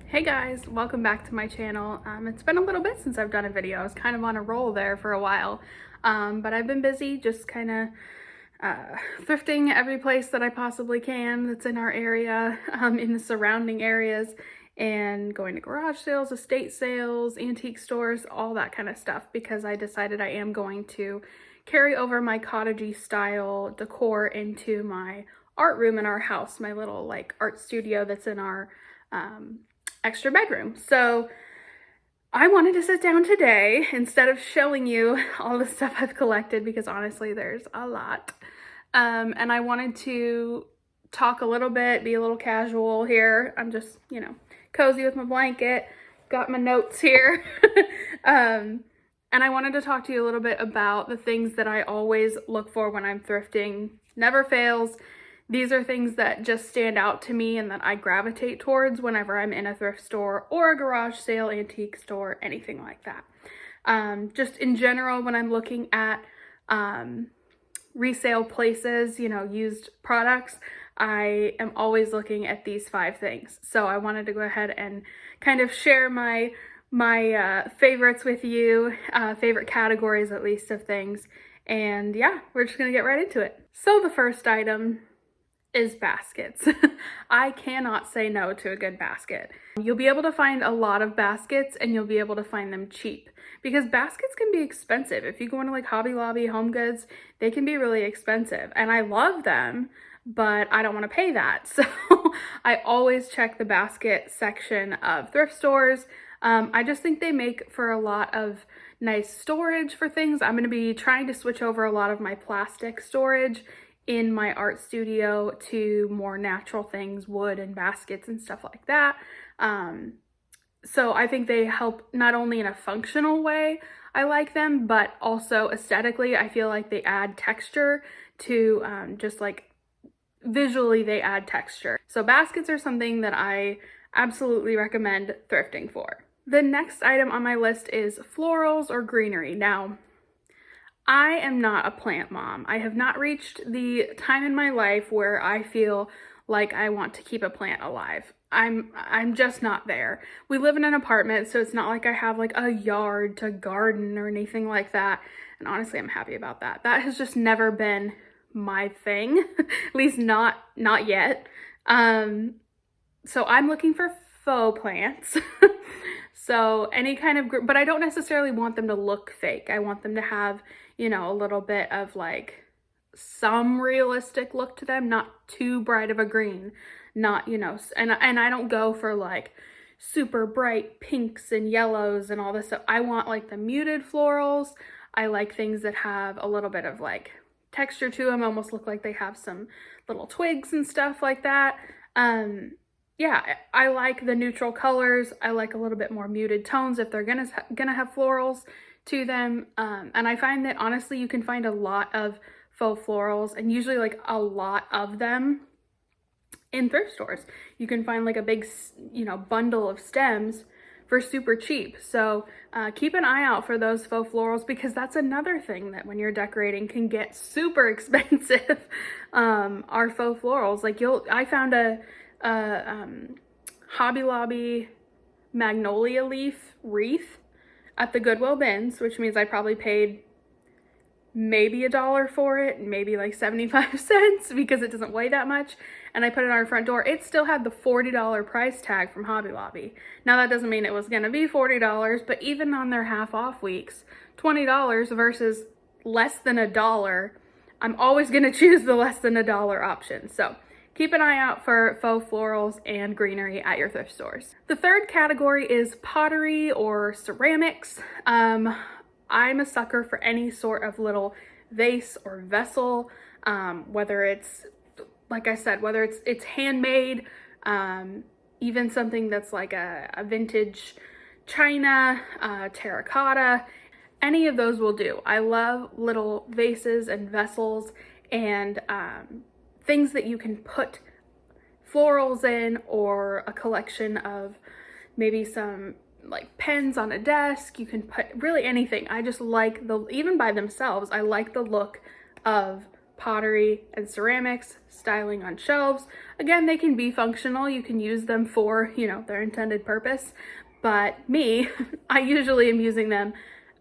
Hey guys, welcome back to my channel. It's been a little bit since I've done a video. I was kind of on a roll there for a while, but I've been busy just kind of thrifting every place that I possibly can that's in our area, in the surrounding areas, and going to garage sales, estate sales, antique stores, all that kind of stuff, because I decided I am going to carry over my cottagey style decor into my art room in our house, my little like art studio that's in our extra bedroom. So I wanted to sit down today instead of showing you all the stuff I've collected, because honestly there's a lot, and I wanted to talk a little bit, be a little casual here. I'm just, cozy with my blanket, got my notes here. And I wanted to talk to you a little bit about the things that I always look for when I'm thrifting. Never fails. These are things that just stand out to me and that I gravitate towards whenever I'm in a thrift store or a garage sale, antique store, anything like that. Just in general, when I'm looking at resale places, used products, I am always looking at these 5 things. So I wanted to go ahead and kind of share my favorites with you, favorite categories at least of things. And yeah, we're just gonna get right into it. So the first item is baskets. I cannot say no to a good basket. You'll be able to find a lot of baskets and you'll be able to find them cheap, because baskets can be expensive. If you go into like Hobby Lobby, Home Goods, they can be really expensive, and I love them, but I don't want to pay that. So I always check the basket section of thrift stores. I just think they make for a lot of nice storage for things. I'm going to be trying to switch over a lot of my plastic storage in my art studio to more natural things, wood and baskets and stuff like that. So I think they help not only in a functional way, I like them, but also aesthetically, I feel like they add texture to just like visually they add texture. So baskets are something that I absolutely recommend thrifting for. The next item on my list is florals or greenery. Now, I am not a plant mom. I have not reached the time in my life where I feel like I want to keep a plant alive. I'm just not there. We live in an apartment, so it's not like I have like a yard to garden or anything like that. And honestly, I'm happy about that. That has just never been my thing, at least not yet. So I'm looking for faux plants. So any kind of, but I don't necessarily want them to look fake. I want them to have, a little bit of like some realistic look to them, not too bright of a green, not, and I don't go for like super bright pinks and yellows and all this stuff. I want like the muted florals. I like things that have a little bit of like texture to them, almost look like they have some little twigs and stuff like that. Yeah, I like the neutral colors. I like a little bit more muted tones if they're gonna have florals to them. And I find that honestly, you can find a lot of faux florals, and usually like a lot of them in thrift stores. You can find like a big, bundle of stems for super cheap. So keep an eye out for those faux florals, because that's another thing that when you're decorating can get super expensive. Are faux florals. Like I found a Hobby Lobby magnolia leaf wreath at the Goodwill bins, which means I probably paid maybe $1 for it, maybe like 75 cents, because it doesn't weigh that much. And I put it on our front door. It still had the $40 price tag from Hobby Lobby. Now that doesn't mean it was gonna be $40, but even on their half off weeks, $20 versus less than $1, I'm always gonna choose the less than $1 option. So keep an eye out for faux florals and greenery at your thrift stores. The third category is pottery or ceramics. I'm a sucker for any sort of little vase or vessel, whether it's, like I said, whether it's handmade, even something that's like a vintage china, terracotta, any of those will do. I love little vases and vessels and things that you can put florals in, or a collection of maybe some like pens on a desk. You can put really anything. I just like even by themselves, I like the look of pottery, and ceramics, styling on shelves. Again, they can be functional. You can use them for, you know, their intended purpose. But me, I usually am using them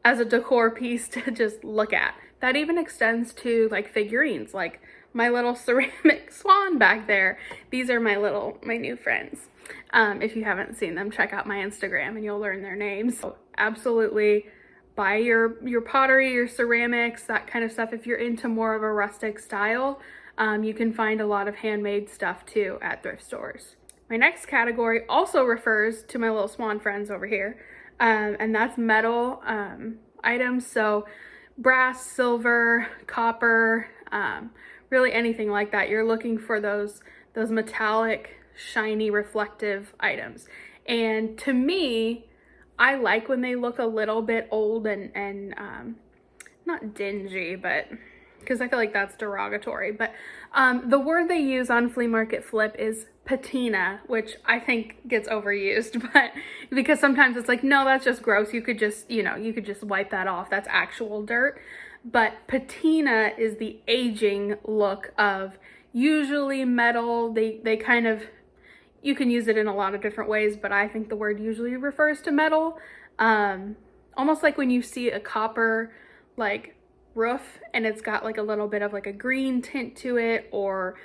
as a decor piece to just look at. That even extends to like figurines, like my little ceramic swan back there. These are my new friends. If you haven't seen them, check out my Instagram and you'll learn their names. So absolutely buy your pottery, your ceramics, that kind of stuff. If you're into more of a rustic style, you can find a lot of handmade stuff too at thrift stores. My next category also refers to my little swan friends over here, and that's metal items. So brass, silver, copper, really anything like that. You're looking for those metallic, shiny, reflective items. And to me, I like when they look a little bit old and not dingy, but because I feel like that's derogatory. But the word they use on Flea Market Flip is patina, which I think gets overused, but because sometimes it's like, no, that's just gross. You could just, you know, you could just wipe that off. That's actual dirt. But patina is the aging look of usually metal. They kind of, you can use it in a lot of different ways, but I think the word usually refers to metal. Almost like when you see a copper like roof and it's got like a little bit of like a green tint to it, or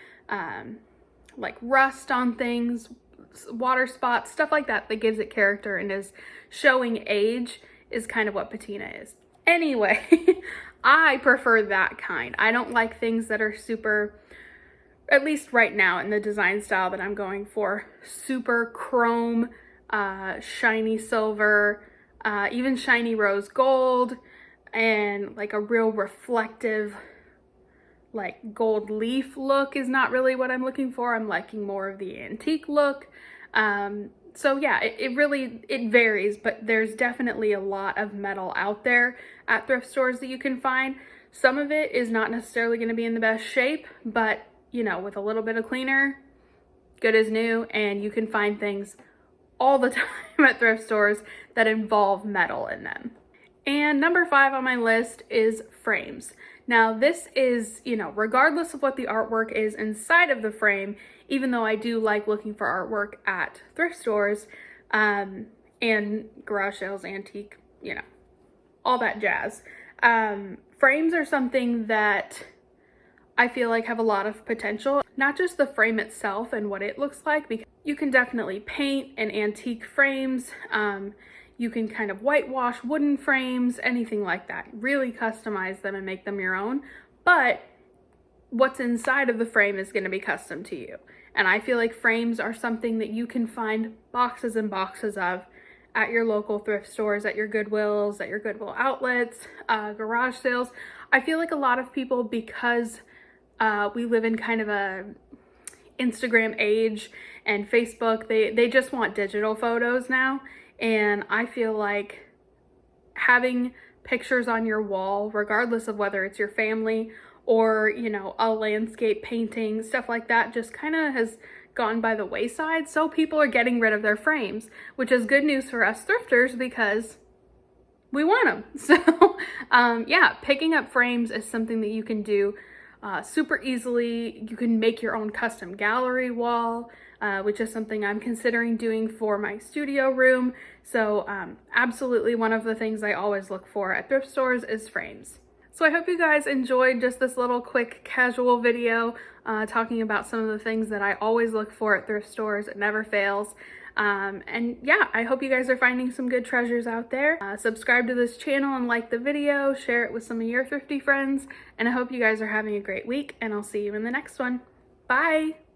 like rust on things, water spots, stuff like that, that gives it character and is showing age, is kind of what patina is. Anyway, I prefer that kind. I don't like things that are super, at least right now in the design style that I'm going for, super chrome, shiny silver, even shiny rose gold, and like a real reflective like gold leaf look is not really what I'm looking for. I'm liking more of the antique look. So yeah, it varies, but there's definitely a lot of metal out there at thrift stores that you can find. Some of it is not necessarily going to be in the best shape, but you know, with a little bit of cleaner, good as new, and you can find things all the time at thrift stores that involve metal in them. And number 5 on my list is frames. Now this is, you know, regardless of what the artwork is inside of the frame, even though I do like looking for artwork at thrift stores and garage sales, antique, you know, all that jazz. Frames are something that I feel like have a lot of potential, not just the frame itself and what it looks like, because you can definitely paint and antique frames. You can kind of whitewash wooden frames, anything like that. Really customize them and make them your own. But what's inside of the frame is going to be custom to you. And I feel like frames are something that you can find boxes and boxes of at your local thrift stores, at your Goodwills, at your Goodwill outlets, garage sales. I feel like a lot of people, because we live in kind of a Instagram age and Facebook, they just want digital photos now. And I feel like having pictures on your wall, regardless of whether it's your family or, you know, a landscape painting, stuff like that, just kind of has gone by the wayside. So people are getting rid of their frames, which is good news for us thrifters because we want them. So yeah, picking up frames is something that you can do super easily. You can make your own custom gallery wall, which is something I'm considering doing for my studio room. So absolutely one of the things I always look for at thrift stores is frames. So I hope you guys enjoyed just this little quick casual video talking about some of the things that I always look for at thrift stores. It never fails. And yeah, I hope you guys are finding some good treasures out there. Subscribe to this channel and like the video, share it with some of your thrifty friends, and I hope you guys are having a great week, and I'll see you in the next one. Bye!